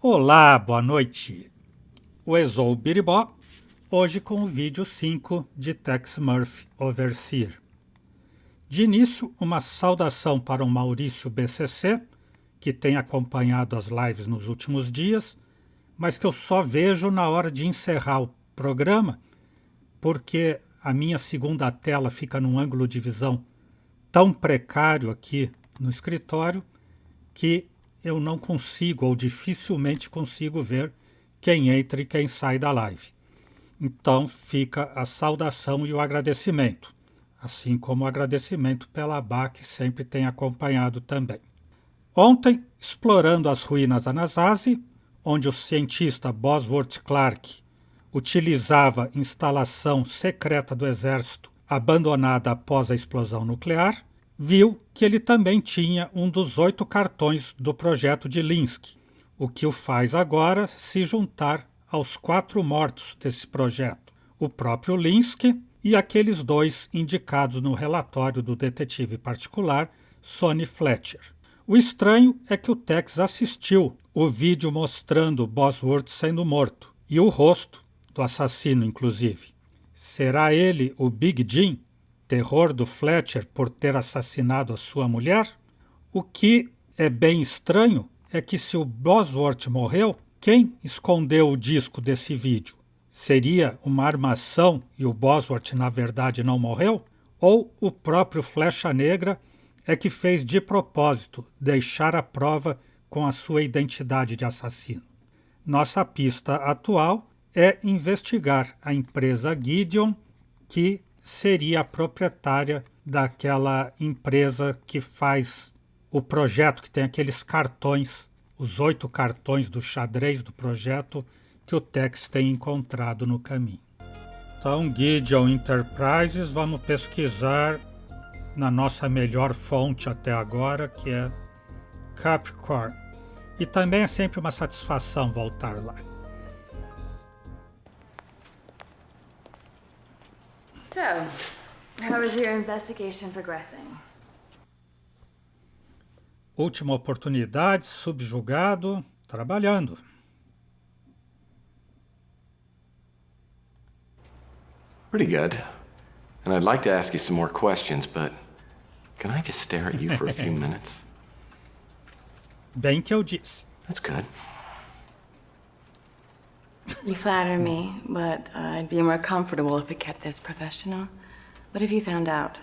Olá, boa noite. O Exou Biribó, hoje com o vídeo 5 de Tex Murphy, Overseer. De início, uma saudação para o Maurício BCC, que tem acompanhado as lives nos últimos dias, mas que eu só vejo na hora de encerrar o programa, porque a minha segunda tela fica num ângulo de visão tão precário aqui no escritório que eu não consigo ou dificilmente consigo ver quem entra e quem sai da live. Então fica a saudação e o agradecimento, assim como o agradecimento pela Abá, que sempre tem acompanhado também. Ontem, explorando as ruínas Anasazi, onde o cientista Bosworth Clark utilizava instalação secreta do exército abandonada após a explosão nuclear, viu que ele também tinha um dos 8 cartões do projeto de Linsky, o que o faz agora se juntar aos 4 mortos desse projeto, o próprio Linsky e aqueles 2 indicados no relatório do detetive particular Sonny Fletcher. O estranho é que o Tex assistiu o vídeo mostrando Bosworth sendo morto, e o rosto do assassino, inclusive. Será ele o Big Jim, terror do Fletcher por ter assassinado a sua mulher? O que é bem estranho é que se o Bosworth morreu, quem escondeu o disco desse vídeo? Seria uma armação e o Bosworth na verdade não morreu? Ou o próprio Flecha Negra é que fez de propósito deixar a prova com a sua identidade de assassino? Nossa pista atual é investigar a empresa Gideon, que seria a proprietária daquela empresa que faz o projeto, que tem aqueles cartões, os 8 cartões do xadrez do projeto que o Tex tem encontrado no caminho. Então, Gideon Enterprises, vamos pesquisar na nossa melhor fonte até agora, que é Capricorn. E também é sempre uma satisfação voltar lá. So, how is your investigation progressing? Última oportunidade, subjugado, trabalhando. Pretty good. And I'd like to ask you some more questions, but can I just stare at you for a few minutes? Bem que eu disse. That's good. You flatter me, but I'd be more comfortable if we kept this professional. What have you found out?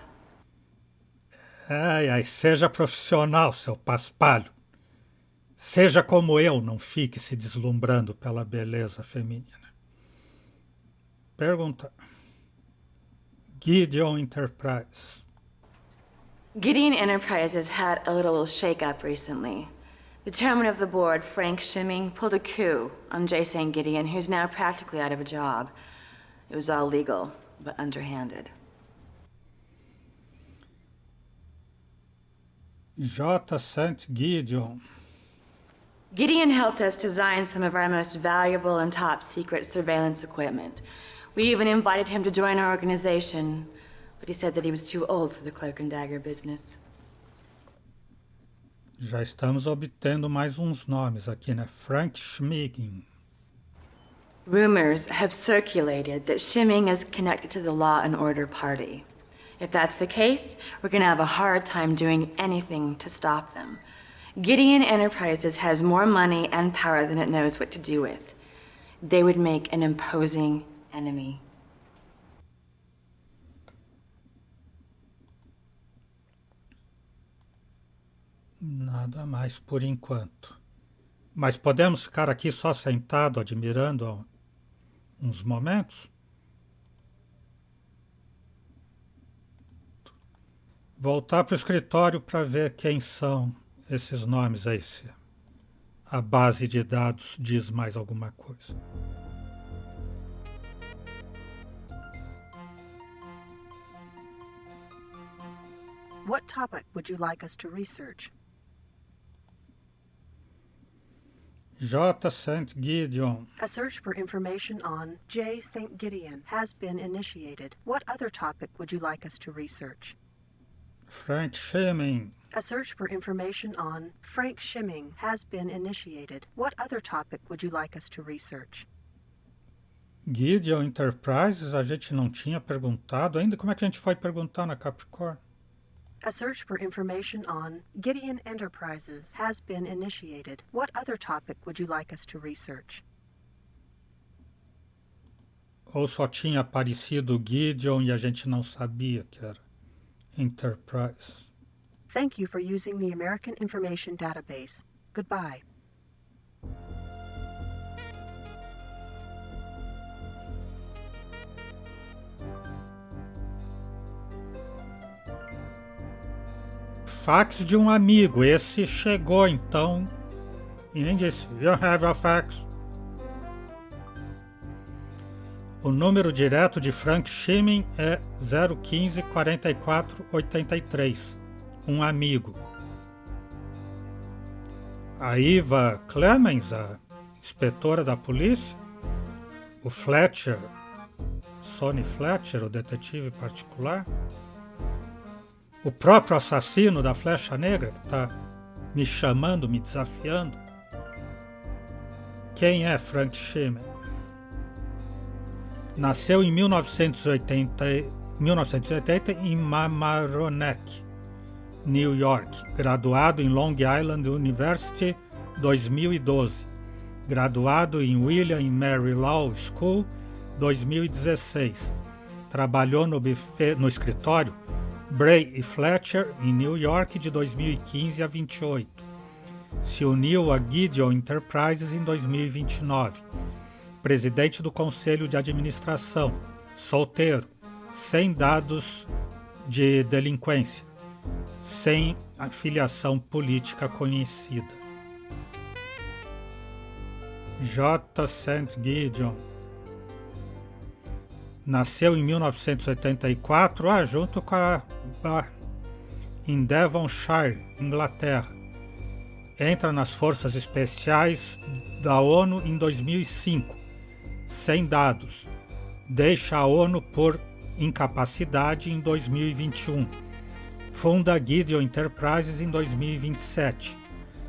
Ai, seja profissional, seu paspalho. Seja como eu, não fique se deslumbrando pela beleza feminina. Pergunta. Gideon Enterprise. Gideon Enterprises had a little shake-up recently. The chairman of the board, Frank Schimming, pulled a coup on J. St. Gideon, who's now practically out of a job. It was all legal, but underhanded. J. St. Gideon. Gideon helped us design some of our most valuable and top-secret surveillance equipment. We even invited him to join our organization, but he said that he was too old for the cloak and dagger business. Já estamos obtendo mais uns nomes aqui, né? Frank Schmigging. Rumors have circulated that Schimming is connected to the Law and Order Party. If that's the case, we're gonna have a hard time doing anything to stop them. Gideon Enterprises has more money and power than it knows what to do with. They would make an imposing enemy. Nada mais por enquanto. Mas podemos ficar aqui só sentado, admirando uns momentos? Voltar para o escritório para ver quem são esses nomes aí, se a base de dados diz mais alguma coisa. What topic would you like us to research? J. St. Gideon. A search for information on J. St. Gideon has been initiated. What other topic would you like us to research? Frank Shimming. A search for information on Frank Shimming has been initiated. What other topic would you like us to research? Gideon Enterprises, a gente não tinha perguntado ainda. Como é que a gente foi perguntar na Capricórnio? A search for information on Gideon Enterprises has been initiated. What other topic would you like us to research? Ou só tinha aparecido Gideon e a gente não sabia que era Enterprise? Thank you for using the American Information Database. Goodbye. Fax de um amigo. Esse chegou então e nem disse "You have a fax". O número direto de Frank Shimming é 015 44 83. Um amigo. A Eva Clemens, a inspetora da polícia. O Fletcher, Sonny Fletcher, o detetive particular. O próprio assassino da Flecha Negra, que está me chamando, me desafiando. Quem é Frank Shimming? Nasceu em 1980 em Mamaroneck, New York. Graduado em Long Island University, 2012. Graduado em William & Mary Law School, 2016. Trabalhou no escritório Bray e Fletcher, em New York, de 2015 a 28. Se uniu a Gideon Enterprises em 2029. Presidente do Conselho de Administração. Solteiro. Sem dados de delinquência. Sem afiliação política conhecida. J. St. Gideon. Nasceu em 1984, junto com em Devonshire, Inglaterra. Entra nas Forças Especiais da ONU em 2005, sem dados. Deixa a ONU por incapacidade em 2021. Funda Gideon Enterprises em 2027.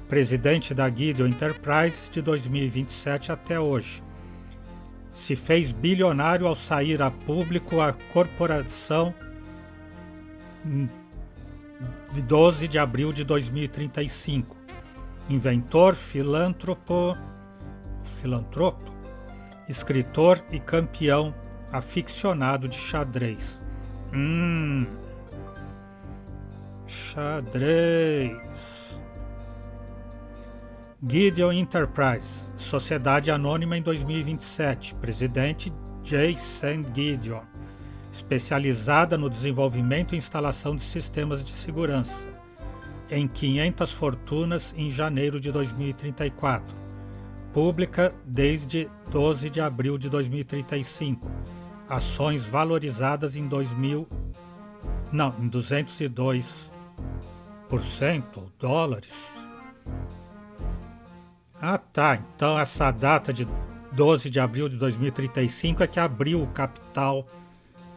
Presidente da Gideon Enterprises de 2027 até hoje. Se fez bilionário ao sair a público a corporação em 12 de abril de 2035. Inventor, filantropo, escritor e campeão aficionado de xadrez. Xadrez. Gideon Enterprise, Sociedade Anônima em 2027, presidente J. St. Gideon, especializada no desenvolvimento e instalação de sistemas de segurança, em 500 fortunas em janeiro de 2034, pública desde 12 de abril de 2035, ações valorizadas em 202% dólares. Então essa data de 12 de abril de 2035 é que abriu o capital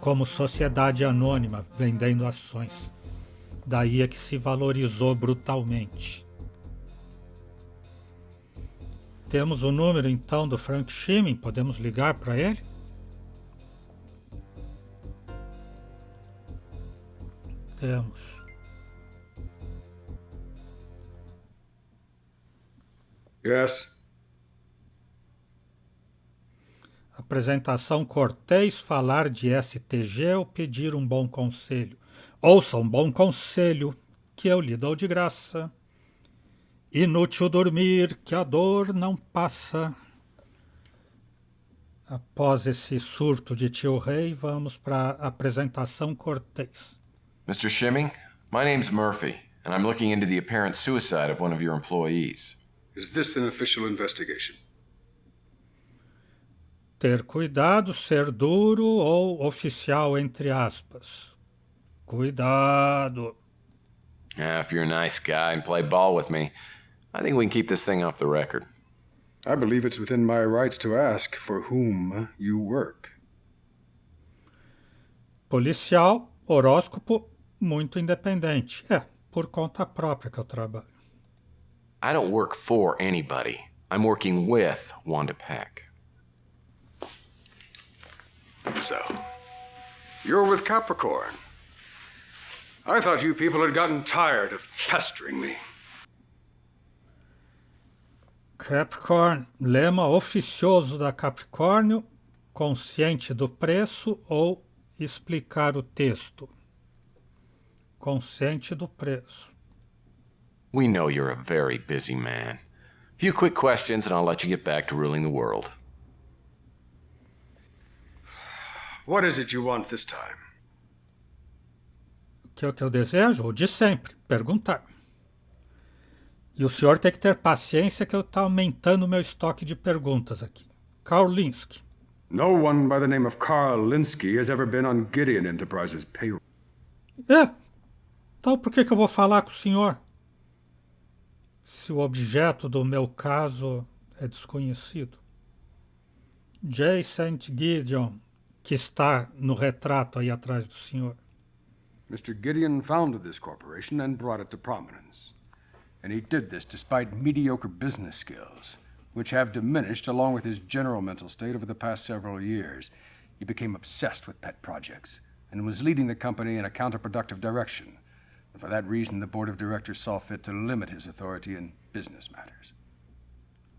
como sociedade anônima, vendendo ações. Daí é que se valorizou brutalmente. Temos o número então do Frank Shimming, podemos ligar para ele? Temos. Yes. Apresentação cortês, falar de STG ou pedir um bom conselho. Ouça um bom conselho, que eu lhe dou de graça. Inútil dormir, que a dor não passa. Após esse surto de tio Rei, vamos para a apresentação cortês. Mr. Shimming, my name's Murphy, and I'm looking into the apparent suicide of one of your employees. Is this an official investigation? Ter cuidado, ser duro ou oficial, entre aspas. Cuidado. If you're a nice guy and play ball with me, I think we can keep this thing off the record. I believe it's within my rights to ask for whom you work. Policial, horóscopo, muito independente. É, por conta própria que eu trabalho. I don't work for anybody. I'm working with Wanda Peck. So, you're with Capricorn. I thought you people had gotten tired of pestering me. Capricorn, lema oficioso da Capricórnio, consciente do preço ou explicar o texto. Consciente do preço. We know you're a very busy man. A few quick questions and I'll let you get back to ruling the world. What is it you want this time? O que eu desejo? O de sempre, perguntar. E o senhor tem que ter paciência que eu estou aumentando o meu estoque de perguntas aqui. Carl Linsky. No one by the name of Carl Linsky has ever been on Gideon Enterprises' payroll. Então por que eu vou falar com o senhor? Se o objeto do meu caso é desconhecido. J. St. Gideon, que está no retrato aí atrás do senhor. Mr. Gideon founded this corporation and brought it to prominence. And he did this despite mediocre business skills, which have diminished along with his general mental state over the past several years. He became obsessed with pet projects and was leading the company in a counterproductive direction. And for that reason, the board of directors saw fit to limit his authority in business matters.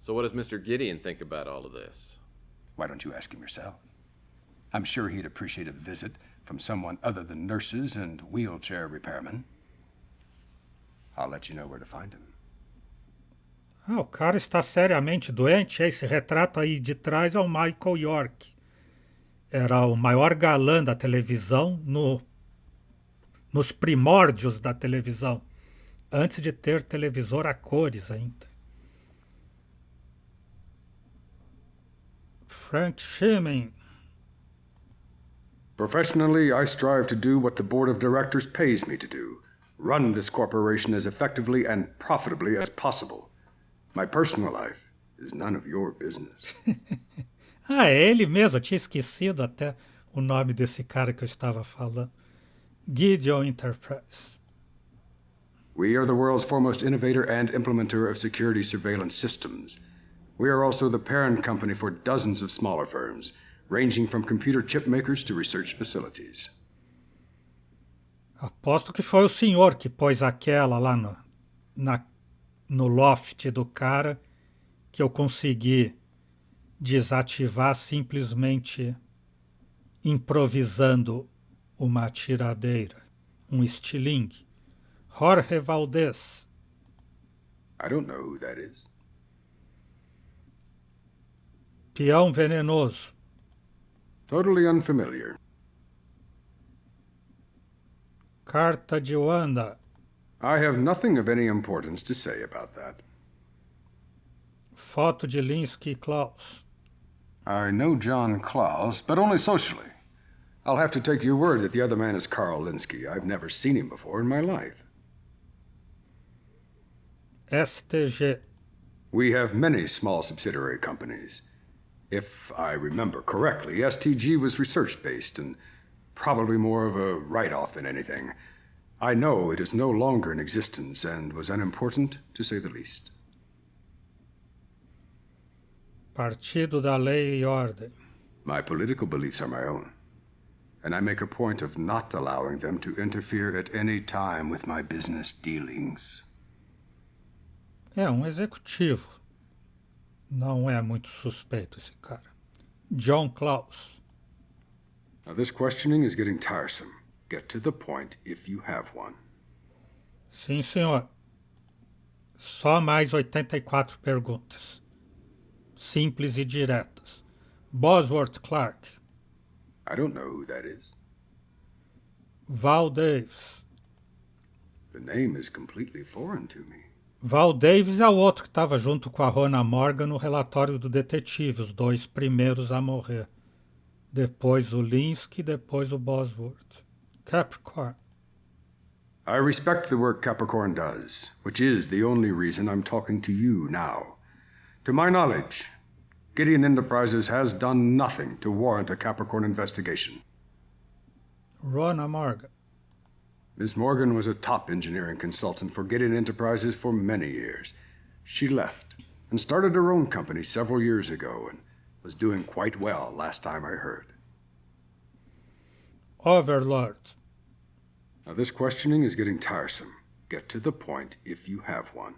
So what does Mr. Gideon think about all of this? Why don't you ask him yourself? I'm sure he'd appreciate a visit from someone other than nurses and wheelchair repairmen. I'll let you know where to find him. O cara está seriamente doente. Esse retrato aí de trás é o Michael York. Era o maior galã da televisão nos primórdios da televisão, antes de ter televisor a cores ainda. Frank Schimming. Professionally, I strive to do what the board of directors pays me to do. Run this corporation as effectively and profitably as possible. My personal life is none of your business. É ele mesmo, eu tinha esquecido até o nome desse cara que eu estava falando. Gideon Enterprise. We are the world's foremost innovator and implementer of security surveillance systems. We are also the parent company for dozens of smaller firms, ranging from computer chip makers to research facilities. Aposto que foi o senhor que pôs aquela lá no loft do cara que eu consegui desativar simplesmente improvisando uma atiradeira, um estilingue. Jorge Valdez. I don't know who that is. Peão venenoso. Totally unfamiliar. Carta de Wanda. I have nothing of any importance to say about that. Foto de Linsky e Klaus. I know John Klaus, but only socially. I'll have to take your word that the other man is Carl Linsky. I've never seen him before in my life. STG. We have many small subsidiary companies. If I remember correctly, STG was research-based and probably more of a write-off than anything. I know it is no longer in existence and was unimportant, to say the least. Partido da Lei e Ordem. My political beliefs are my own, and I make a point of not allowing them to interfere at any time with my business dealings. É um executivo. Não é muito suspeito esse cara. John Klaus. Now, this questioning is getting tiresome. Get to the point if you have one. Sim, senhor. Só mais 84 perguntas. Simples e diretas. Bosworth Clark. I don't know who that is. Val Davis. The name is completely foreign to me. Val Davis é o outro que estava junto com a Rona Morgan no relatório do detetive, os dois primeiros a morrer. Depois o Linsky, depois o Bosworth. Capricorn. I respect the work Capricorn does, which is the only reason I'm talking to you now. To my knowledge, Gideon Enterprises has done nothing to warrant a Capricorn investigation. Rona Morgan. Miss Morgan was a top engineering consultant for Gideon Enterprises for many years. She left and started her own company several years ago and was doing quite well last time I heard. Overlord. Now, this questioning is getting tiresome. Get to the point if you have one.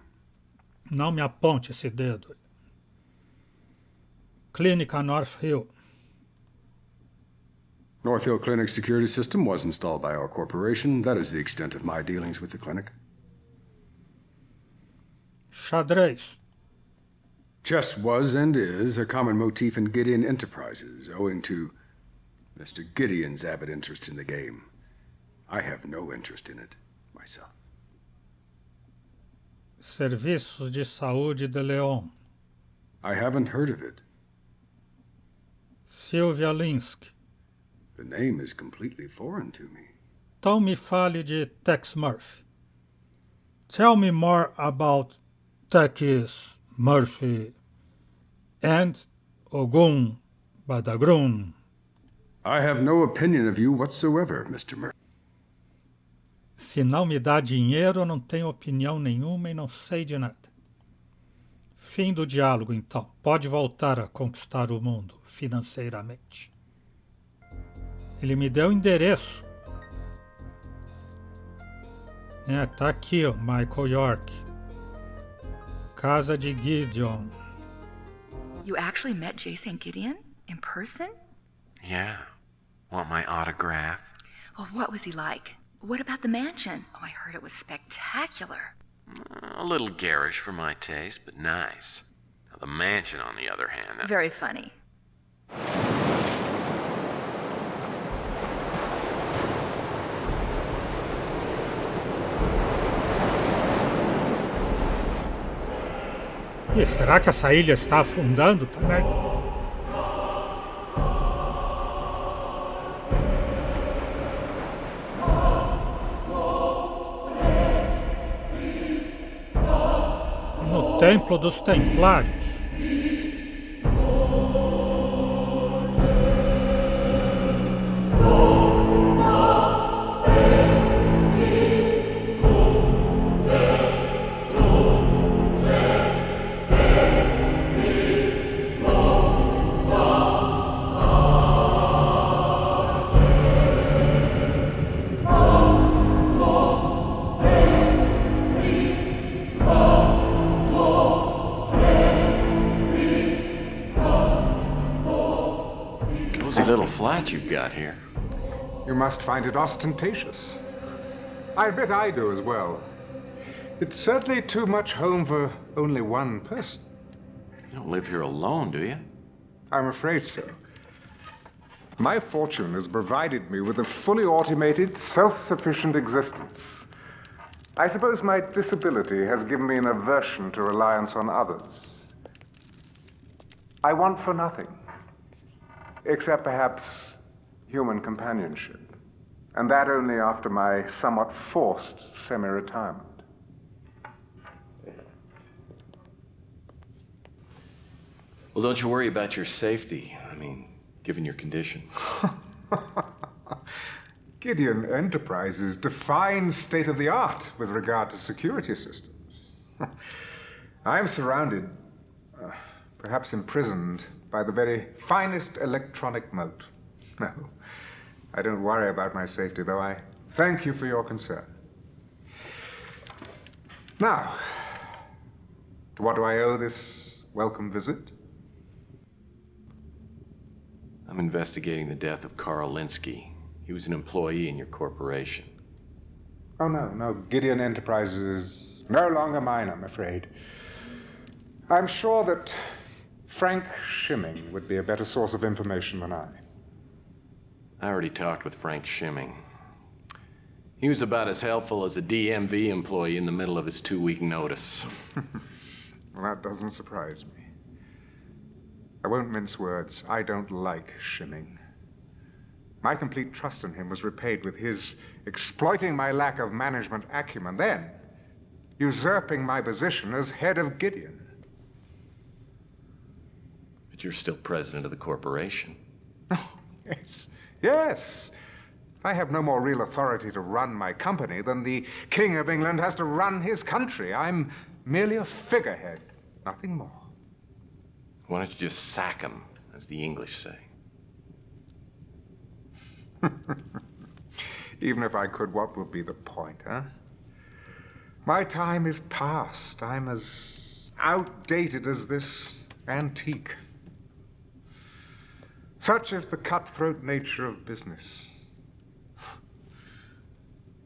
Não me aponte esse dedo. Clínica North Hill. North Hill Clinic's security system was installed by our corporation. That is the extent of my dealings with the clinic. Xadrez. Chess was and is a common motif in Gideon Enterprises, owing to Mr. Gideon's avid interest in the game. I have no interest in it myself. Serviços de Saúde de Leon. I haven't heard of it. Sylvia Linsk. The name is completely foreign to me. Então me fale de Tex Murphy. Tell me more about Tex Murphy and Ogum Badagrum. I have no opinion of you whatsoever, Mr. Murphy. Se não me dá dinheiro, eu não tenho opinião nenhuma e não sei de nada. Fim do diálogo, então. Pode voltar a conquistar o mundo financeiramente. Ele me deu o endereço. Tá aqui, ó, Michael York. Casa de Gideon. You actually met J. St. Gideon? In person? Yeah. Want my autograph? Well, what was he like? What about the mansion? Oh, I heard it was spectacular. A little garish for my taste, but nice. Now, the mansion, on the other hand... Very funny. E será que essa ilha está afundando também? No Templo dos Templários. Little flat you've got here. You must find it ostentatious. I bet I do as well. It's certainly too much home for only one person. You don't live here alone, do you? I'm afraid so. My fortune has provided me with a fully automated, self-sufficient existence. I suppose my disability has given me an aversion to reliance on others. I want for nothing. Except perhaps human companionship. And that only after my somewhat forced semi-retirement. Well, don't you worry about your safety. I mean, given your condition. Gideon Enterprises defines state-of-the-art with regard to security systems. I'm surrounded, perhaps imprisoned, by the very finest electronic moat. No, I don't worry about my safety, though I thank you for your concern. Now, to what do I owe this welcome visit? I'm investigating the death of Carl Linsky. He was an employee in your corporation. Oh, no, Gideon Enterprises is no longer mine, I'm afraid. I'm sure that Frank Shimming would be a better source of information than I. I already talked with Frank Shimming. He was about as helpful as a DMV employee in the middle of his 2-week notice. Well, that doesn't surprise me. I won't mince words. I don't like Shimming. My complete trust in him was repaid with his exploiting my lack of management acumen, then usurping my position as head of Gideon. But you're still president of the corporation. Oh, yes. I have no more real authority to run my company than the King of England has to run his country. I'm merely a figurehead, nothing more. Why don't you just sack him, as the English say? Even if I could, what would be the point, huh? My time is past. I'm as outdated as this antique. Such is the cutthroat nature of business.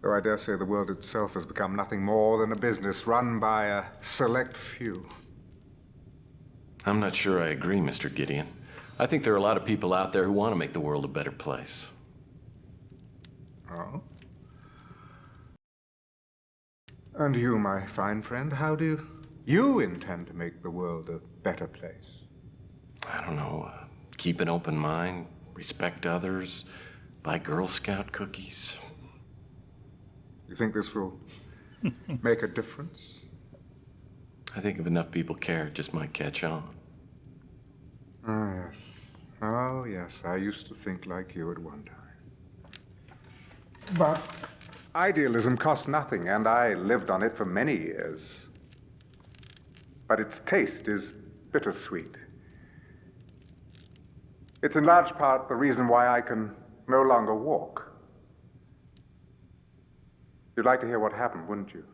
Though I dare say the world itself has become nothing more than a business run by a select few. I'm not sure I agree, Mr. Gideon. I think there are a lot of people out there who want to make the world a better place. Oh? And you, my fine friend, how do you intend to make the world a better place? I don't know. Keep an open mind, respect others, buy Girl Scout cookies. You think this will make a difference? I think if enough people care, it just might catch on. Oh, yes. Oh, yes. I used to think like you at one time. But idealism costs nothing, and I lived on it for many years. But its taste is bittersweet. It's in large part the reason why I can no longer walk. You'd like to hear what happened, wouldn't you?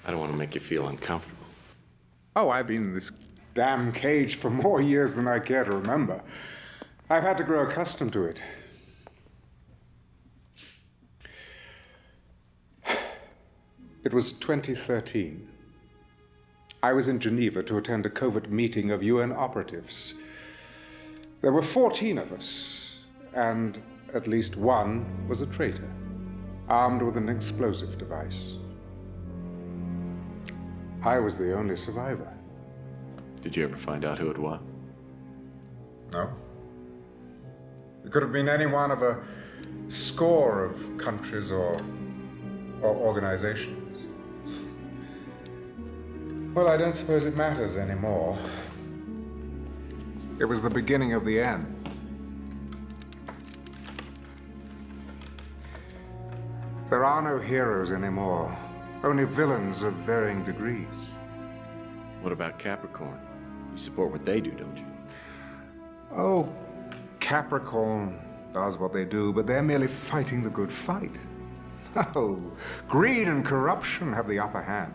I don't want to make you feel uncomfortable. Oh, I've been in this damn cage for more years than I care to remember. I've had to grow accustomed to it. It was 2013. I was in Geneva to attend a covert meeting of UN operatives. There were 14 of us, and at least one was a traitor, armed with an explosive device. I was the only survivor. Did you ever find out who it was? No. It could have been any one of a score of countries or organizations. Well, I don't suppose it matters anymore. It was the beginning of the end. There are no heroes anymore, only villains of varying degrees. What about Capricorn? You support what they do, don't you? Oh, Capricorn does what they do, but they're merely fighting the good fight. Oh, greed and corruption have the upper hand.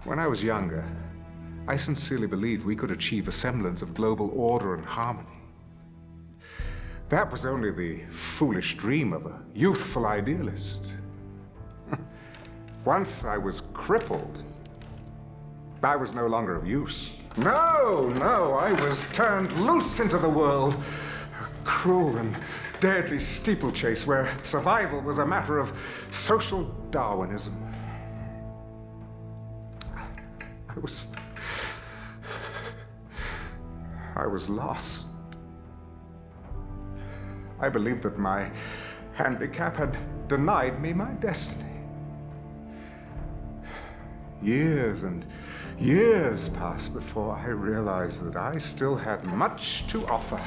When I was younger, I sincerely believed we could achieve a semblance of global order and harmony. That was only the foolish dream of a youthful idealist. Once I was crippled, I was no longer of use. No, I was turned loose into the world. A cruel and deadly steeplechase where survival was a matter of social Darwinism. I was lost. I believed that my handicap had denied me my destiny. Years and years passed before I realized that I still had much to offer.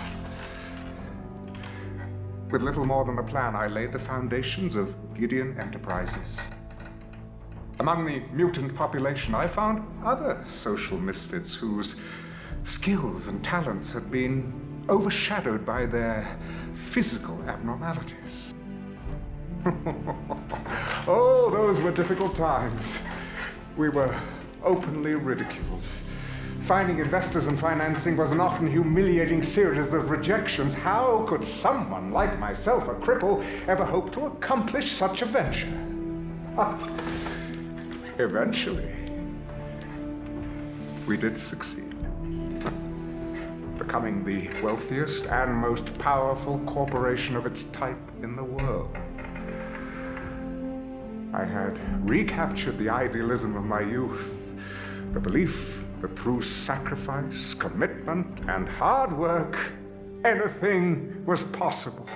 With little more than a plan, I laid the foundations of Gideon Enterprises. Among the mutant population, I found other social misfits whose skills and talents had been overshadowed by their physical abnormalities. Oh, those were difficult times. We were openly ridiculed. Finding investors and financing was an often humiliating series of rejections. How could someone like myself, a cripple, ever hope to accomplish such a venture? But eventually, we did succeed, becoming the wealthiest and most powerful corporation of its type in the world. I had recaptured the idealism of my youth, the belief that through sacrifice, commitment, and hard work, anything was possible.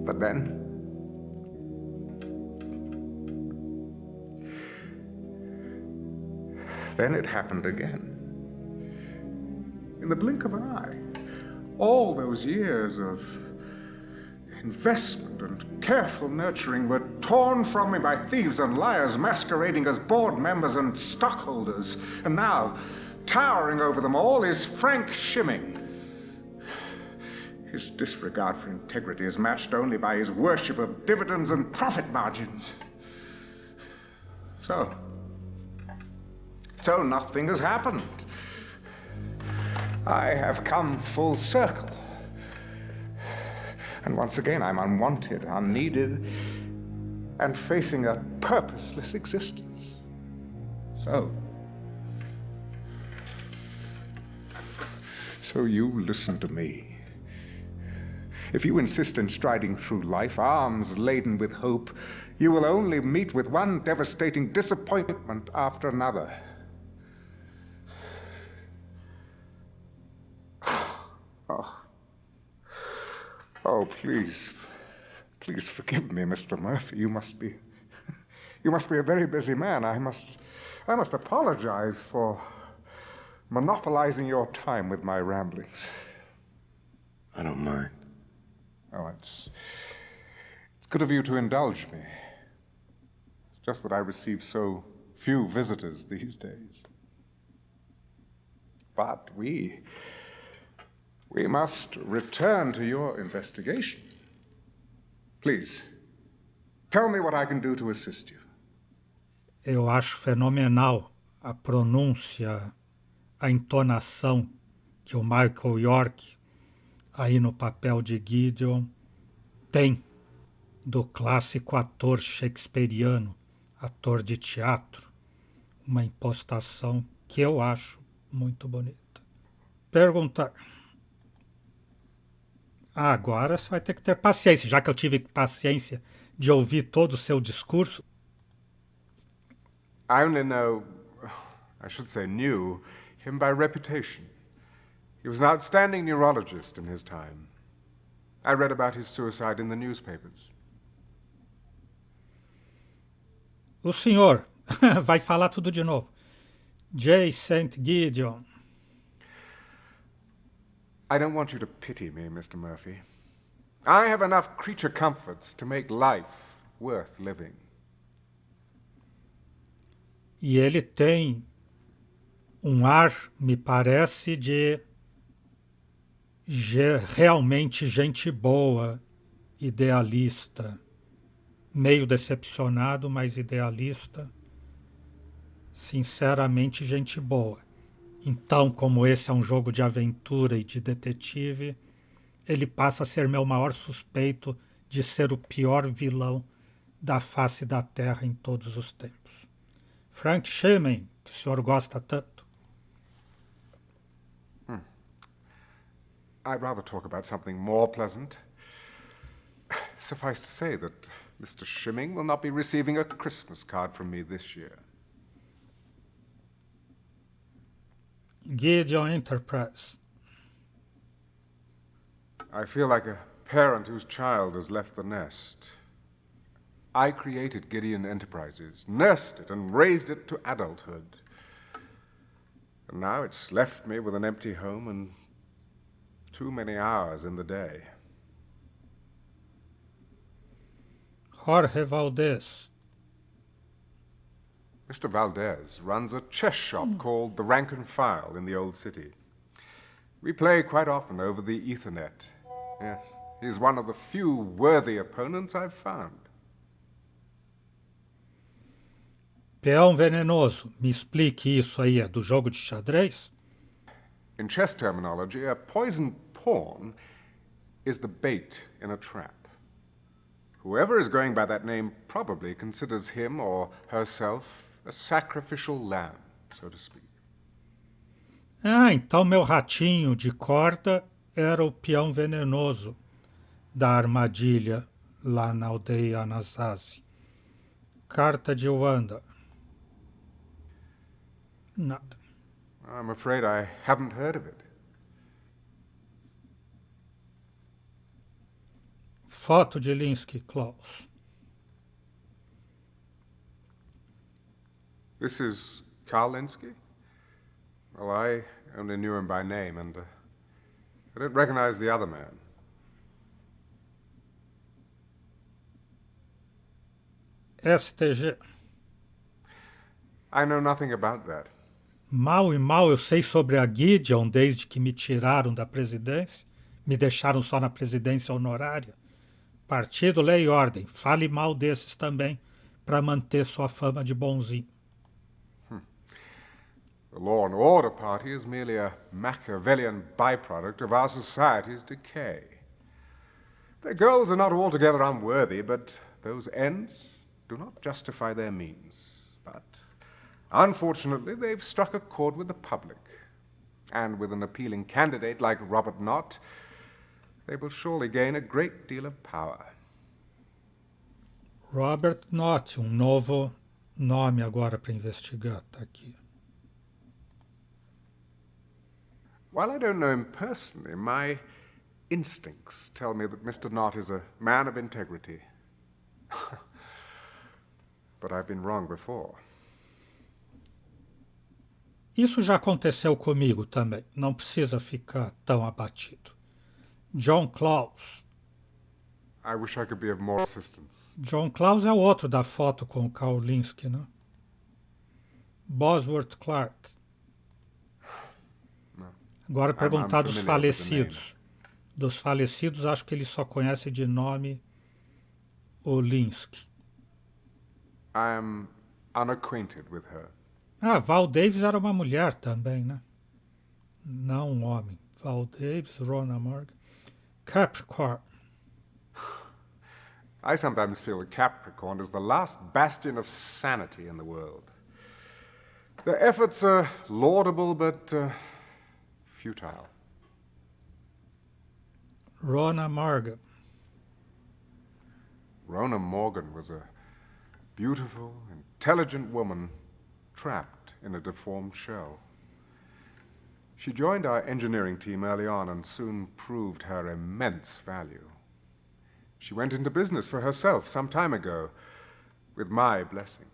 But then it happened again. the blink of an eye. All those years of investment and careful nurturing were torn from me by thieves and liars masquerading as board members and stockholders. And now, towering over them all is Frank Shimming. His disregard for integrity is matched only by his worship of dividends and profit margins. So nothing has happened. I have come full circle. And once again, I'm unwanted, unneeded, and facing a purposeless existence. So you listen to me. If you insist on striding through life, arms laden with hope, you will only meet with one devastating disappointment after another. Oh, please forgive me, Mr. Murphy. You must be a very busy man. I must apologize for monopolizing your time with my ramblings. I don't mind. Oh, it's good of you to indulge me. It's just that I receive so few visitors these days. But we must return to your investigation. Please, tell me what I can do to assist you. Eu acho fenomenal a pronúncia, a entonação que o Michael York, aí no papel de Gideon, tem do clássico ator shakespeariano, ator de teatro. Uma impostação que eu acho muito bonita. Perguntar. Agora você vai ter que ter paciência, já que eu tive paciência de ouvir todo o seu discurso. I only know, I should say knew, him by reputation. He was an outstanding neurologist in his time. I read about his suicide in the newspapers. O senhor vai falar tudo de novo. J. St. Gideon. I don't want you to pity me, Mr. Murphy. I have enough creature comforts to make life worth living. E ele tem ar, me parece, de realmente gente boa, idealista, meio decepcionado, mas idealista, sinceramente gente boa. Então, como esse é um jogo de aventura e de detetive, ele passa a ser meu maior suspeito de ser o pior vilão da face da Terra em todos os tempos. Frank Shimming, que o senhor gosta tanto. I'd rather talk about something more pleasant. Suffice to say that Mr. Shimming will not be receiving a Christmas card from me this year. Gideon Enterprise. I feel like a parent whose child has left the nest. I created Gideon Enterprises, nursed it, and raised it to adulthood. And now it's left me with an empty home and too many hours in the day. Jorge Valdez. Mr. Valdez runs a chess shop called the Rank and File in the old city. We play quite often over the Ethernet. Yes, he's one of the few worthy opponents I've found. Peão venenoso. Me explique isso aí. É do jogo de xadrez? In chess terminology, a poisoned pawn is the bait in a trap. Whoever is going by that name probably considers him or herself a sacrificial lamb, so to speak. Ah, então meu ratinho de corda era o peão venenoso da armadilha lá na aldeia Anasazi. Carta de Wanda. Nada. I'm afraid I haven't heard of it. Foto de Linsky, Klaus. This is Karl Linsky? Well, I only knew him by name, and I don't recognize the other man. STG. I know nothing about that. Mal e mal eu sei sobre a Gideon desde que me tiraram da presidência. Me deixaram só na presidência honorária. Partido, lei e ordem. Fale mal desses também, para manter sua fama de bonzinho. The Law and Order Party is merely a Machiavellian byproduct of our society's decay. Their goals are not altogether unworthy, but those ends do not justify their means. But unfortunately, they've struck a chord with the public. And with an appealing candidate like Robert Knott, they will surely gain a great deal of power. Robert Knott, novo nome agora para investigar, tá aqui. While I don't know him personally, my instincts tell me that Mr. Knott is a man of integrity. But I've been wrong before. Isso já aconteceu comigo também. Não precisa ficar tão abatido. John Claus. I wish I could be of more assistance. John Claus é o outro da foto com o Kaulinski, né? Bosworth Clark. Agora perguntar dos falecidos. Dos falecidos, acho que ele só conhece de nome o Linsky. I am unacquainted with her. Ah, Val Davis era uma mulher também, né? Não um homem. Val Davis, Rona Morgan. Capricorn. I sometimes feel that Capricorn is the last bastion of sanity in the world. Their efforts are laudable but futile. Rona Morgan. Rona Morgan was a beautiful, intelligent woman trapped in a deformed shell. She joined our engineering team early on and soon proved her immense value. She went into business for herself some time ago, with my blessing.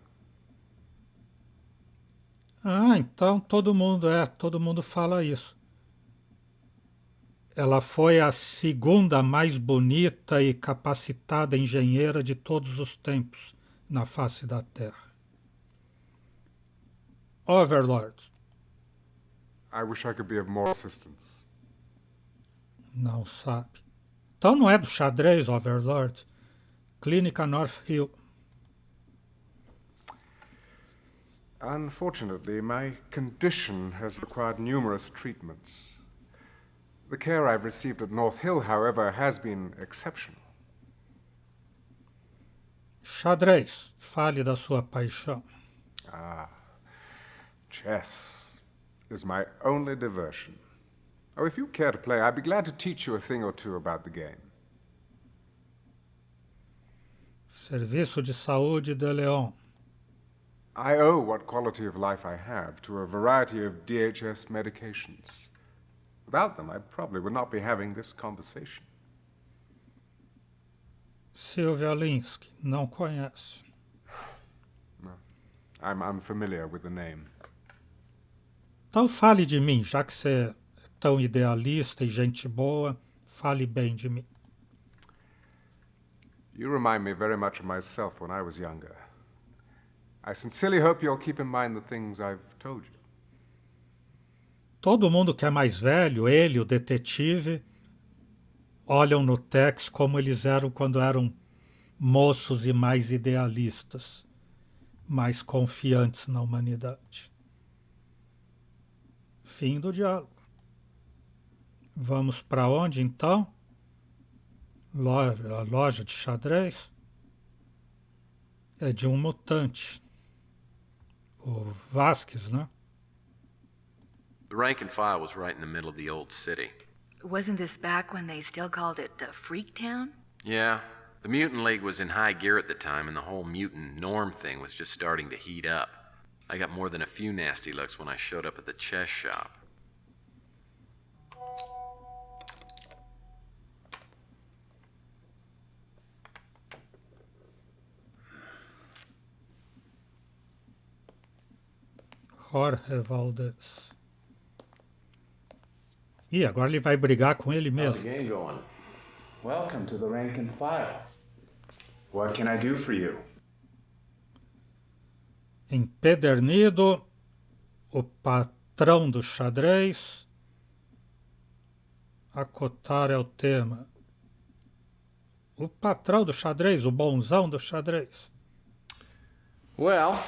Ah, então todo mundo fala isso. Ela foi a segunda mais bonita e capacitada engenheira de todos os tempos na face da Terra. Overlord. I wish I could be of more assistance. Não sabe. Então não é do xadrez, Overlord. Clínica North Hill. Unfortunately, my condition has required numerous treatments. The care I've received at North Hill, however, has been exceptional. Xadrez. Fale da sua paixão. Chess is my only diversion. Oh, if you care to play, I'd be glad to teach you a thing or two about the game. Serviço de Saúde de Leon. I owe what quality of life I have to a variety of DHS medications. Without them, I probably would not be having this conversation. Sylvia Linsky. Não conhece. No, I'm unfamiliar with the name. Então fale de mim, já que você é tão idealista e gente boa, fale bem de mim. You remind me very much of myself when I was younger. I sincerely hope you'll keep in mind the things I've told you. Todo mundo que é mais velho, ele, o detetive, olham no Tex como eles eram quando eram moços e mais idealistas, mais confiantes na humanidade. Fim do diálogo. Vamos para onde, então? A loja de xadrez? É de um mutante. O Vasquez, né? The rank and file was right in the middle of the old city. Wasn't this back when they still called it Freak Town? Yeah, the Mutant League was in high gear at the time, and the whole mutant norm thing was just starting to heat up. I got more than a few nasty looks when I showed up at the chess shop. Jorge Valdez. Ih, agora ele vai brigar com ele How's mesmo. the game going? Welcome to the rank and file. What can I do for you? Empedernido, o patrão do xadrez. Acotar é o tema. O patrão do xadrez, o bonzão do xadrez. Well,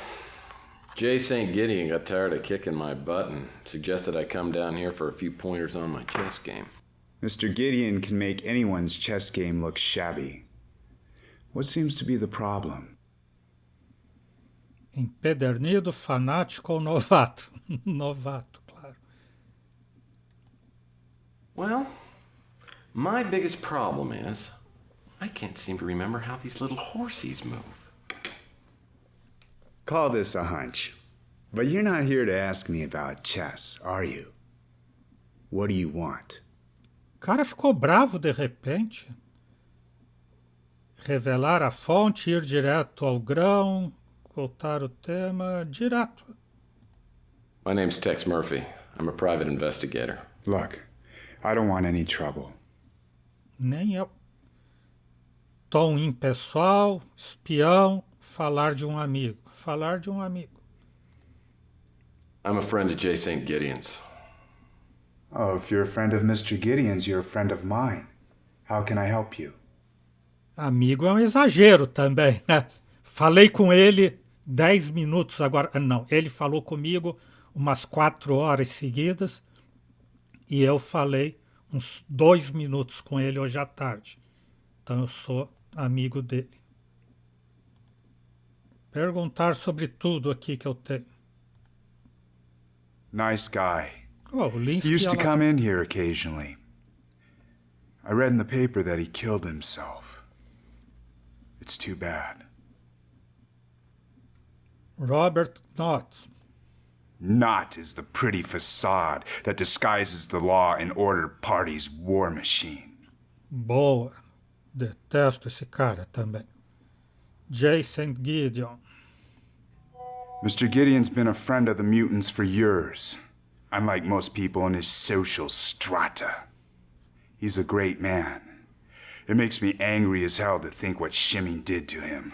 Jay St. Gideon got tired of kicking my butt and suggested I come down here for a few pointers on my chess game. Mr. Gideon can make anyone's chess game look shabby. What seems to be the problem? Empedernido, fanático ou novato? Novato, claro. Well, my biggest problem is I can't seem to remember how these little horsies move. Call this a hunch. But you're not here to ask me about chess, are you? What do you want? O cara ficou bravo de repente. Revelar a fonte, ir direto ao grão, voltar o tema, direto. My name's Tex Murphy. I'm a private investigator. Look, I don't want any trouble. Nem eu. Tom impessoal, espião, falar de um amigo. Falar de um amigo. I'm a friend of Jay St. Gideon's. Oh, if you're a friend of Mr. Gideon's, you're a friend of mine. How can I help you? Amigo é um exagero também, né? Falei com ele 10 minutos agora. Não, ele falou comigo umas 4 horas seguidas e eu falei uns 2 minutos com ele hoje à tarde. Então eu sou amigo dele. Perguntar sobre tudo aqui que eu tenho. Nice guy. Oh, o Linsky He used to ela- come in here occasionally. I read in the paper that he killed himself. It's too bad. Robert Knott. Not is the pretty facade that disguises the law and order party's war machine. Boa. Detesto esse cara também. Jay St. Gideon. Mr. Gideon's been a friend of the mutants for years, unlike most people in his social strata. He's a great man. It makes me angry as hell to think what Shimming did to him.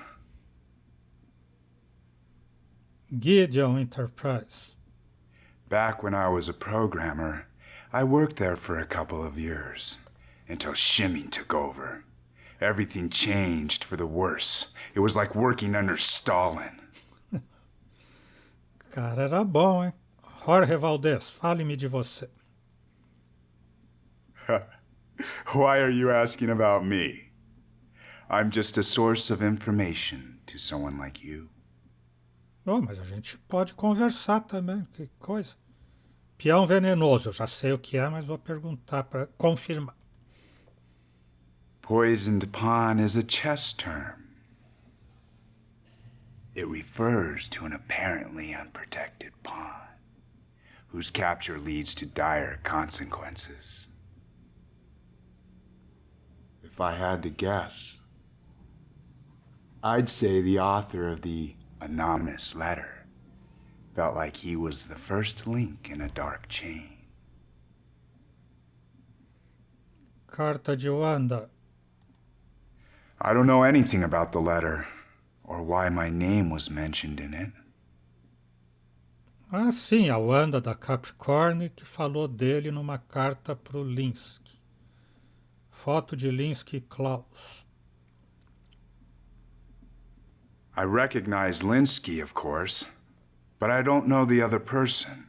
Gideon Enterprise. Back when I was a programmer, I worked there for a couple of years, until Shimming took over. Everything changed for the worse. It was like working under Stalin. Cara, era bom, hein? Jorge Valdez, fale-me de você. Why are you asking about me? I'm just a source of information to someone like you. Oh, mas a gente pode conversar também, que coisa. Peão venenoso, eu já sei o que é, mas vou perguntar para confirmar. Poisoned pawn is a chess term. It refers to an apparently unprotected pawn, whose capture leads to dire consequences. If I had to guess, I'd say the author of the anonymous letter felt like he was the first link in a dark chain. Carta de Wanda. I don't know anything about the letter, or why my name was mentioned in it. Ah, sim, a Wanda da Capricorn que falou dele numa carta pro Linsky. Foto de Linsky e Klaus. I recognize Linsky, of course, but I don't know the other person.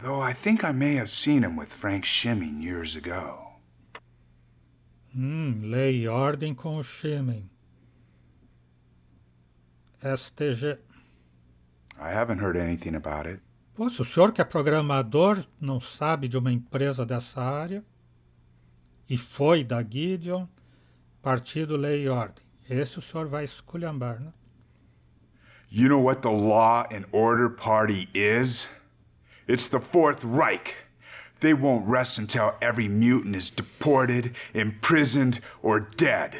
Though I think I may have seen him with Frank Shimming years ago. Lei e ordem com o Shimming. STG. I haven't heard anything about it. Pô, se o senhor que é programador não sabe de uma empresa dessa área, e foi da Gideon, Partido Lei e Ordem. Esse o senhor vai esculhambar, né? You know what the Law and Order Party is? It's the Fourth Reich. They won't rest until every mutant is deported, imprisoned, or dead.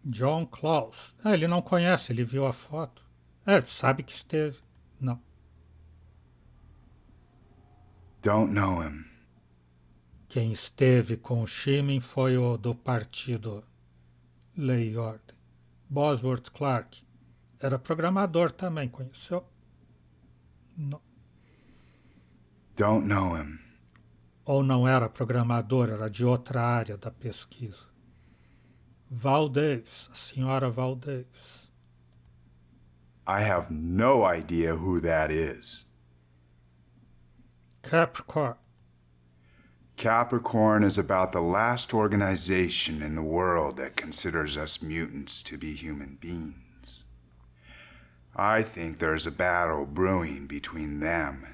John Klaus. Ah, ele não conhece, ele viu a foto. É, sabe que esteve. Não. Don't know him. Quem esteve com o Shimin foi o do partido Lei e Ordem. Bosworth Clark. Era programador também, conheceu? Não. Don't know him. Ou não era programador, era de outra área da pesquisa. Val Davis, a senhora Val Davis. I have no idea who that is. Capricorn. Capricorn is about the last organization in the world that considers us mutants to be human beings. I think there's a battle brewing between them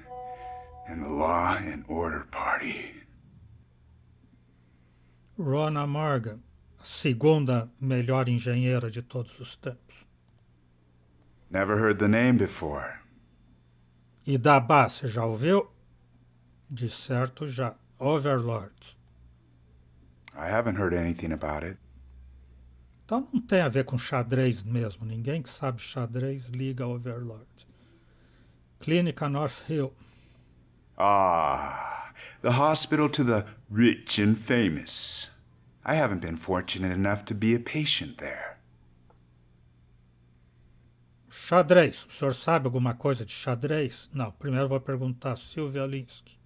and the Law and Order Party. Rona Morgan, a segunda melhor engenheira de todos os tempos. Never heard the name before. E da base, já ouviu? De certo já. Overlord. I haven't heard anything about it. Então não tem a ver com xadrez mesmo. Ninguém que sabe xadrez liga Overlord. Clínica North Hill. Ah, the hospital to the rich and famous. I haven't been fortunate enough to be a patient there. Xadrez. O senhor sabe alguma coisa de xadrez? Não. Primeiro vou perguntar a Sylvia Linsky.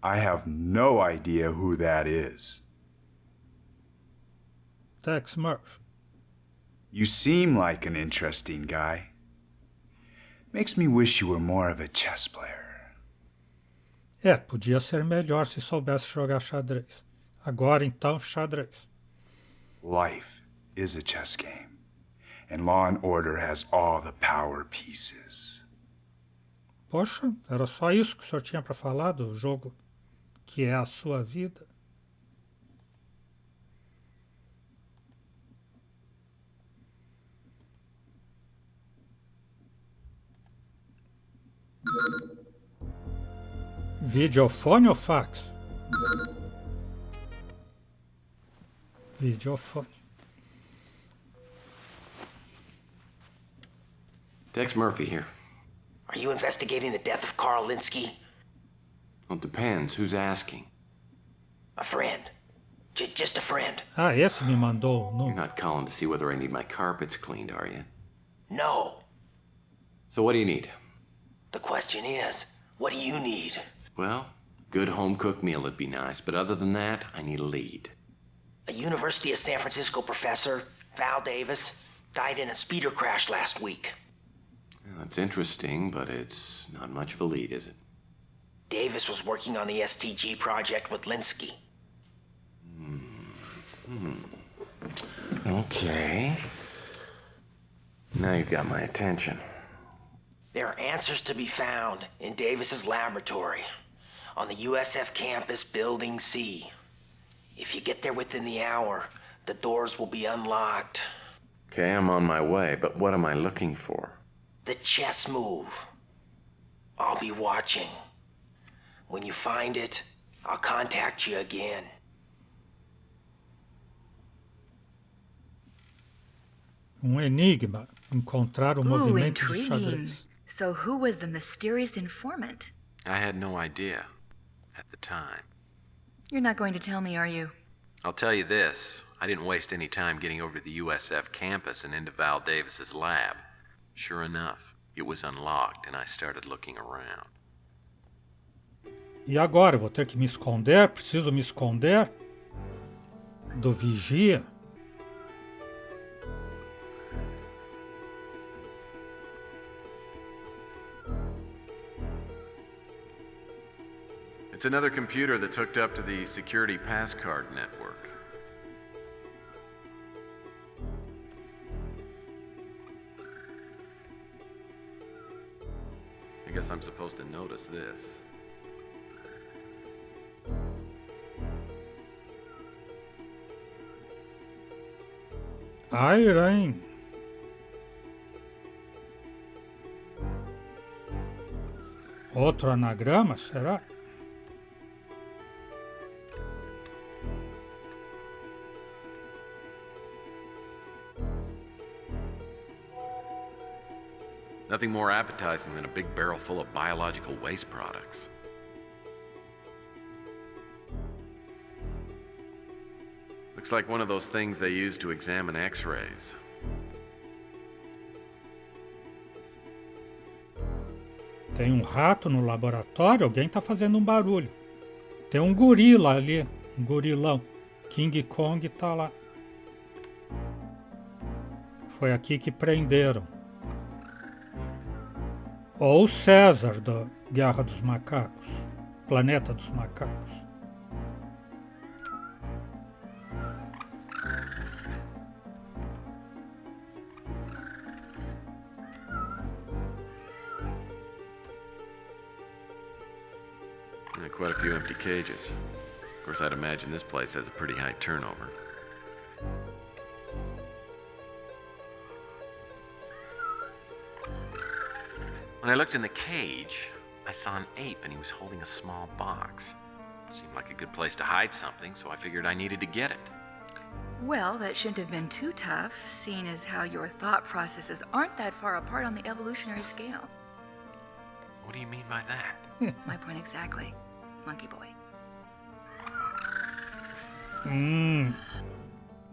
I have no idea who that is. Tex Murphy. You seem like an interesting guy. Makes me wish you were more of a chess player. Podia ser melhor se soubesse jogar xadrez. Agora então, xadrez. Life is a chess game, and Law and Order has all the power pieces. Poxa, era só isso que o senhor tinha para falar do jogo que é a sua vida? Videofone ou fax? Videofone. Tex Murphy here. Are you investigating the death of Carl Linsky? Well, it depends. Who's asking? A friend. Just a friend. Ah, esse me mandou o You're número. not calling to see whether I need my carpets cleaned, are you? No. So what do you need? The question is, what do you need? Well, good home-cooked meal would be nice, but other than that, I need a lead. A University of San Francisco professor, Val Davis, died in a speeder crash last week. Well, that's interesting, but it's not much of a lead, is it? Davis was working on the STG project with Linsky. Okay. Now you've got my attention. There are answers to be found in Davis's laboratory on the USF campus, Building C. If you get there within the hour, the doors will be unlocked. Okay, I'm on my way, but what am I looking for? The chess move. I'll be watching. When you find it, I'll contact you again. Enigma. Encontrar o movimento de intriguing. xadrez. So who was the mysterious informant? I had no idea at the time. You're not going to tell me, are you? I'll tell you this. I didn't waste any time getting over to the USF campus and into Val Davis's lab. Sure enough, it was unlocked and I started looking around. E agora? Vou ter que me esconder? Preciso me esconder? Do vigia? It's another computer that's hooked up to the security passcard network. I guess I'm supposed to notice this. Irene. Outro anagrama, será? Nothing more appetizing than a big barrel full of biological waste products. Looks like one of those things they use to examine X-rays. Tem um rato no laboratório, alguém tá fazendo um barulho. Tem um gorila ali, um gorilão. King Kong tá lá. Foi aqui que prenderam. Ou o César da Guerra dos Macacos, Planeta dos Macacos. Quite a few empty cages. Of course, I'd imagine this place has a pretty high turnover. When I looked in the cage, I saw an ape and he was holding a small box. It seemed like a good place to hide something, so I figured I needed to get it. Well, that shouldn't have been too tough, seeing as how your thought processes aren't that far apart on the evolutionary scale. What do you mean by that? My point exactly, monkey boy.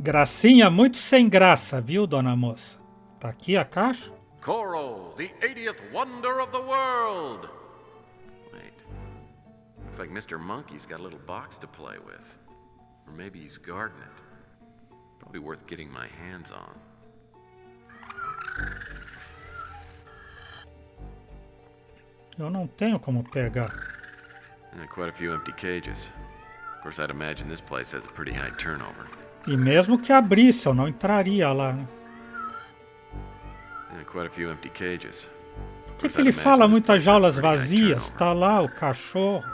Gracinha muito sem graça, viu, dona moça? Tá aqui a caixa? Coral, the 80th wonder of the world! Wait. Looks like Mr. Monkey's got a little box to play with. Or maybe he's guarding it. Probably worth getting my hands on. Eu não tenho como pegar. Quite a few empty cages. Of course, I'd imagine this place has a pretty high turnover. E mesmo que abrisse, eu não entraria lá, né? Quite a few empty cages. Por que ele fala muitas jaulas vazias? Tá lá o cachorro.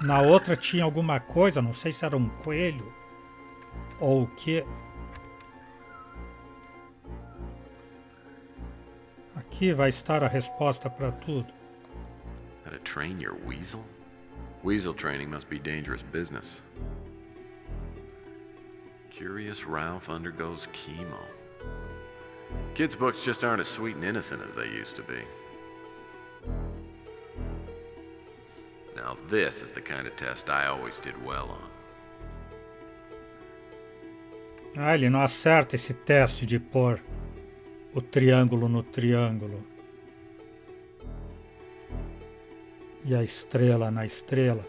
Na outra tinha alguma coisa, não sei se era um coelho ou o quê. Aqui vai estar a resposta para tudo. How to train your weasel? Weasel training must be dangerous business. Curious Ralph undergoes chemo. Kids' books just aren't as sweet and innocent as they used to be. Now this is the kind of test I always did well on. Ah, ele não acerta esse teste de pôr o triângulo no triângulo. E a estrela na estrela.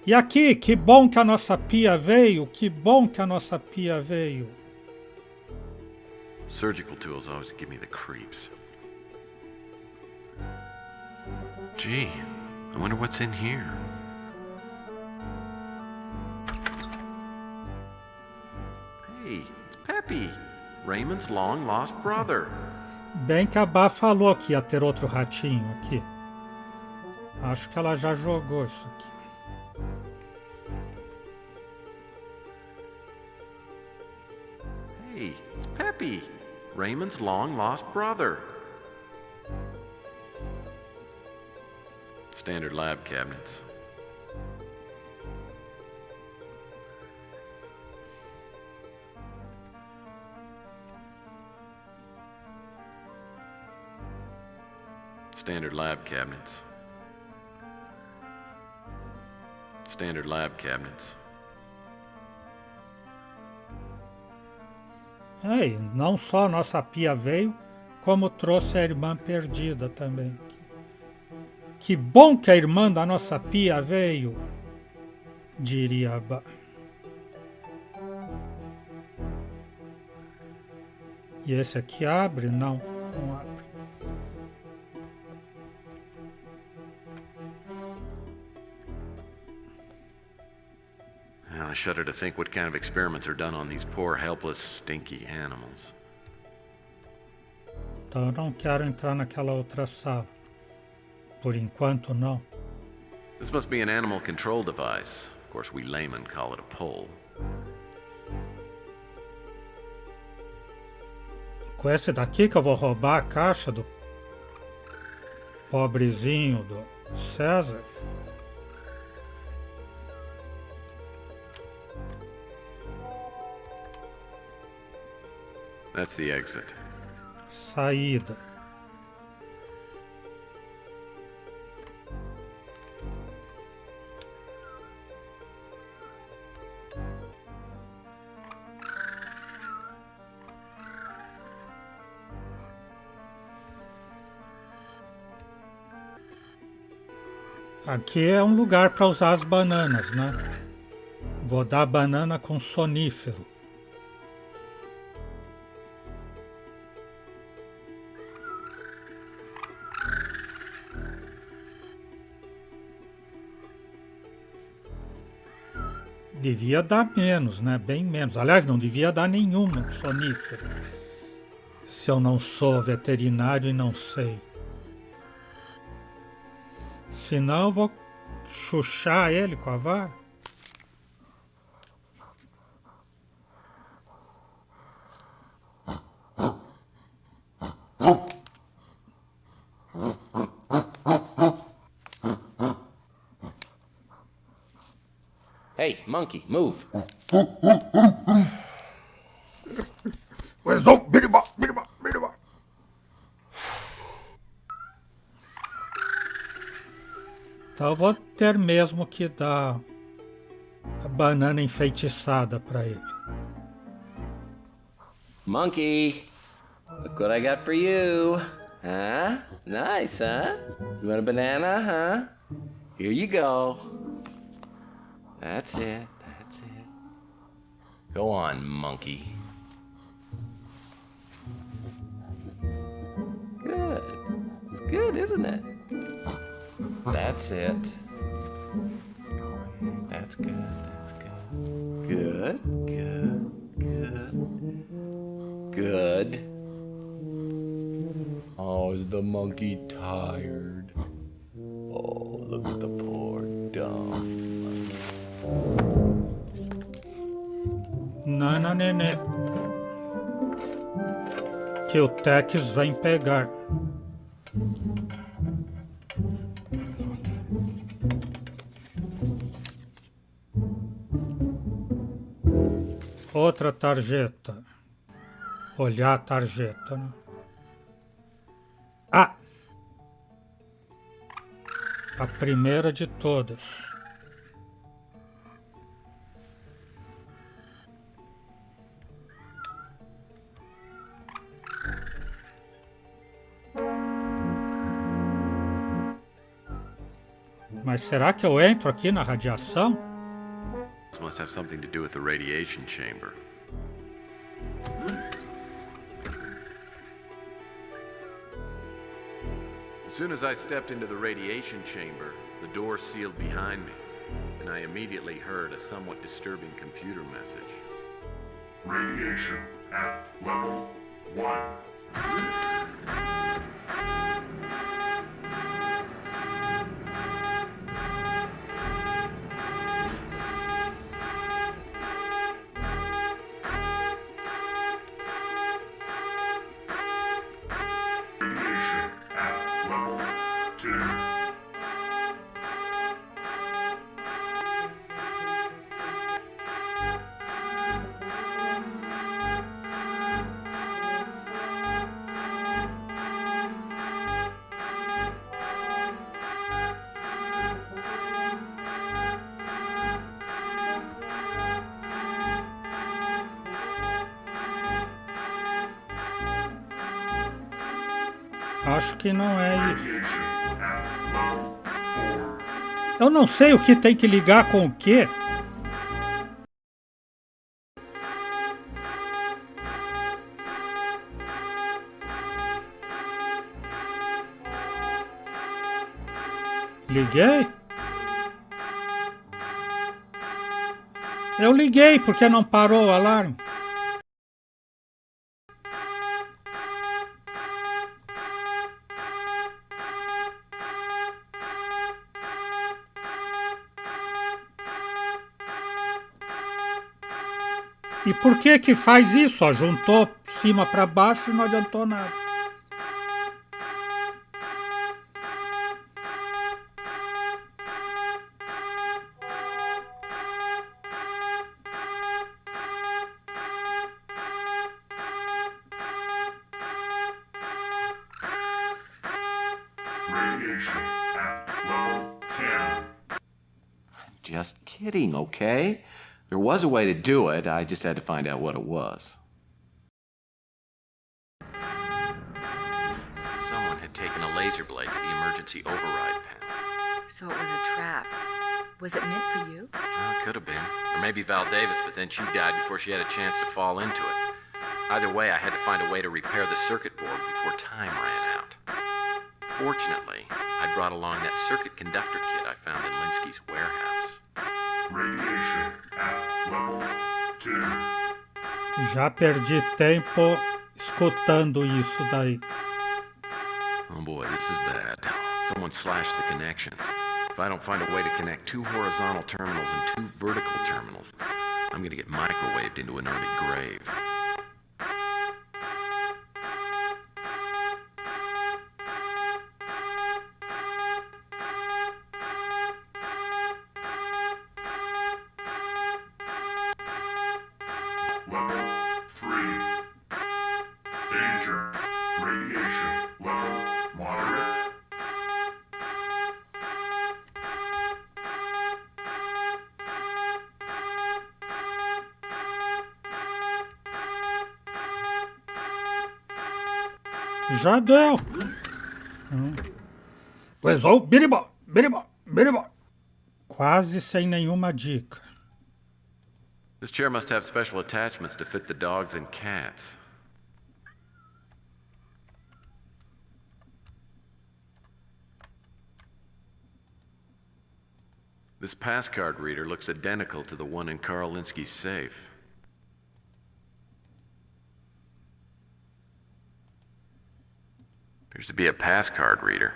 E aqui, que bom que a nossa pia veio, que bom que a nossa pia veio. Surgical tools always give me the creeps. Gee, I wonder what's in here. Hey, it's Peppy, Raymond's long-lost brother. Bem que a Bá falou que ia ter outro ratinho aqui. Acho que ela já jogou isso aqui. Hey, it's Peppy, Raymond's long-lost brother. Standard lab cabinets. Standard lab cabinets. Standard lab cabinets. Ei, não só a nossa pia veio, como trouxe a irmã perdida também. Que bom que a irmã da nossa pia veio, diria a Bá. E esse aqui abre? Não, não abre. I shudder to think what kind of experiments are done on these poor, helpless, stinky animals. Então eu não quero entrar naquela outra sala. Por enquanto, não. This must be an animal control device. Of course, we laymen call it a pole. Com esse daqui que eu vou roubar a caixa do pobrezinho do César. That's the exit. Saída. Aqui é um lugar para usar as bananas, né? Vou dar banana com sonífero. Devia dar menos, né? Bem menos. Aliás, não devia dar nenhuma sonífero. Se eu não sou veterinário e não sei. Senão eu vou chuchar ele com a vara. Hey, monkey, move. Então eu vou ter mesmo que dar a banana enfeitiçada para ele. Monkey, look what I got for you. Huh? Nice, huh? You want a banana, huh? Here you go. That's it, that's it. Go on, monkey. Good. It's good, isn't it? That's it. That's good, that's good. Good, good, good. Good. Oh, is the monkey tired? Oh, look at the poor dumb monkey. Nana nenê. Que o Tex vem pegar. Outra tarjeta. Olhar a tarjeta, né? Ah! A primeira de todas. Mas será que eu entro aqui na radiação? This must have something to do with the radiation chamber. As soon as I stepped into the radiation chamber, the door sealed behind me, and I immediately heard a somewhat disturbing computer message. Radiation at level 1. Acho que não é isso. Eu não sei o que tem que ligar com o quê. Liguei? Eu liguei porque não parou o alarme. E por que que faz isso? Ó, juntou cima para baixo e não adiantou nada. Radiation at level 10. Just kidding, okay? There was a way to do it, I just had to find out what it was. Someone had taken a laser blade to the emergency override panel. So it was a trap. Was it meant for you? Well, it could have been. Or maybe Val Davis, but then she died before she had a chance to fall into it. Either way, I had to find a way to repair the circuit board before time ran out. Fortunately, I brought along that circuit conductor kit I found in Linsky's warehouse. Radiation at level 2. Já perdi tempo escutando isso daí. Oh boy, this is bad. Someone slashed the connections. If I don't find a way to connect 2 horizontal terminals and 2 vertical terminals, I'm gonna get microwaved into an early grave. Level 3. Danger. Radiation level moderate. Já deu. Coisou, biribó, biribó, biribó. Quase sem nenhuma dica. This chair must have special attachments to fit the dogs and cats. This passcard reader looks identical to the one in Carl Linsky's safe. Appears to be a passcard reader.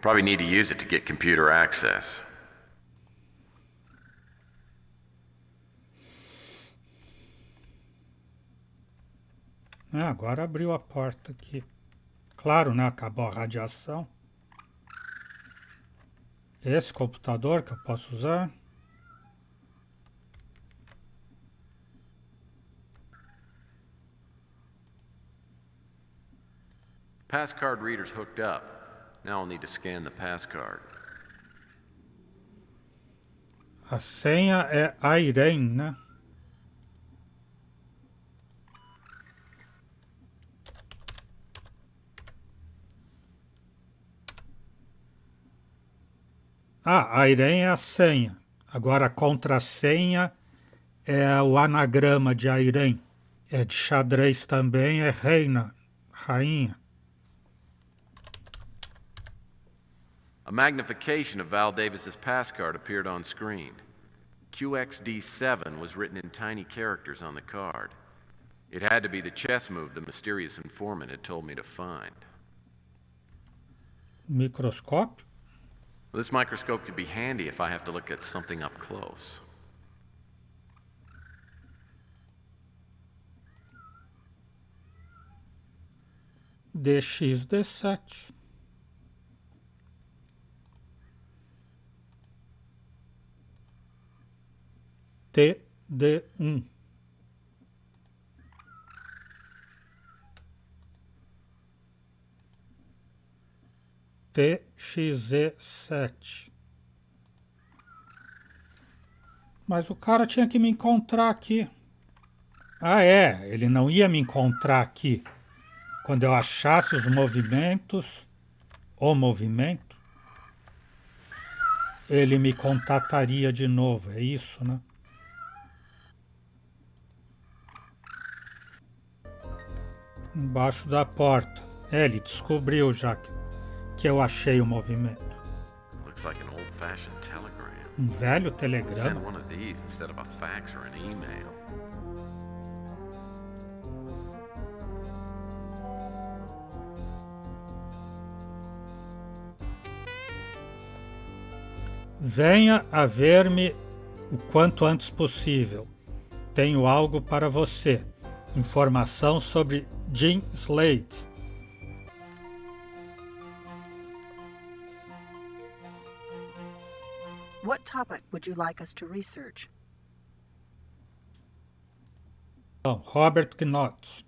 Probably need to use it to get computer access. Agora abriu a porta aqui. Claro, né? Acabou a radiação. Esse computador que eu posso usar. Passcard reader's hooked up. Now I'll need to scan the passcard. A senha é Irene, né? Ah, Irene é a senha. Agora a contrassenha é o anagrama de Irene. É de xadrez também, é reina, rainha. A magnification of Val Davis's passcard appeared on screen. QXD7 was written in tiny characters on the card. It had to be the chess move the mysterious informant had told me to find. Microscópio? This microscope could be handy if I have to look at something up close. DXD7. TD1. TXE7. Mas o cara tinha que me encontrar aqui. Ah, é, ele não ia me encontrar aqui. Quando eu achasse os movimentos, o movimento, ele me contataria de novo, é isso, né? Embaixo da porta. É, ele descobriu já que eu achei o movimento. Looks like an old-fashioned telegram. Velho Send telegrama. one of these instead of a fax or an email. Venha a ver-me o quanto antes possível. Tenho algo para você. Informação sobre Jean Slade. What topic would you like us to research? Robert Knott.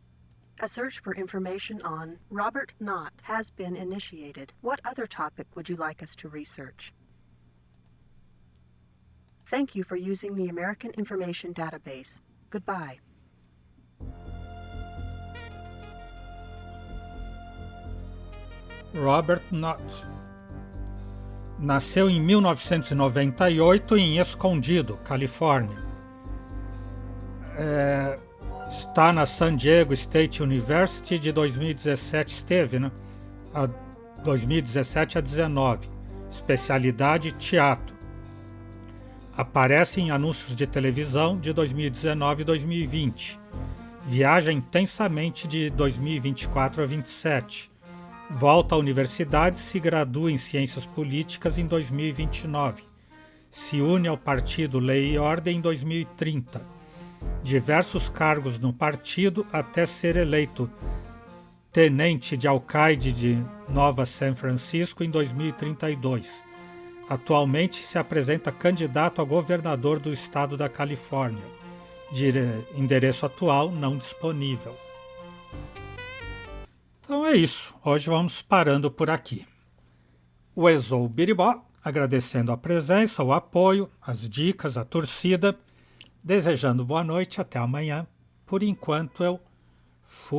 A search for information on Robert Knott has been initiated. What other topic would you like us to research? Thank you for using the American Information Database. Goodbye. Robert Knott. Nasceu em 1998 em Escondido, Califórnia. Está na San Diego State University de 2017, esteve, né? 2017 a 19, especialidade teatro. Aparece em anúncios de televisão de 2019 e 2020. Viaja intensamente de 2024 a 27. Volta à universidade e se gradua em Ciências Políticas em 2029. Se une ao partido Lei e Ordem em 2030. Diversos cargos no partido até ser eleito tenente de alcaide de Nova San Francisco em 2032. Atualmente se apresenta candidato a governador do estado da Califórnia. Endereço atual não disponível. Então é isso. Hoje vamos parando por aqui. O Exou Biribó, agradecendo a presença, o apoio, as dicas, a torcida, desejando boa noite, até amanhã. Por enquanto eu fui.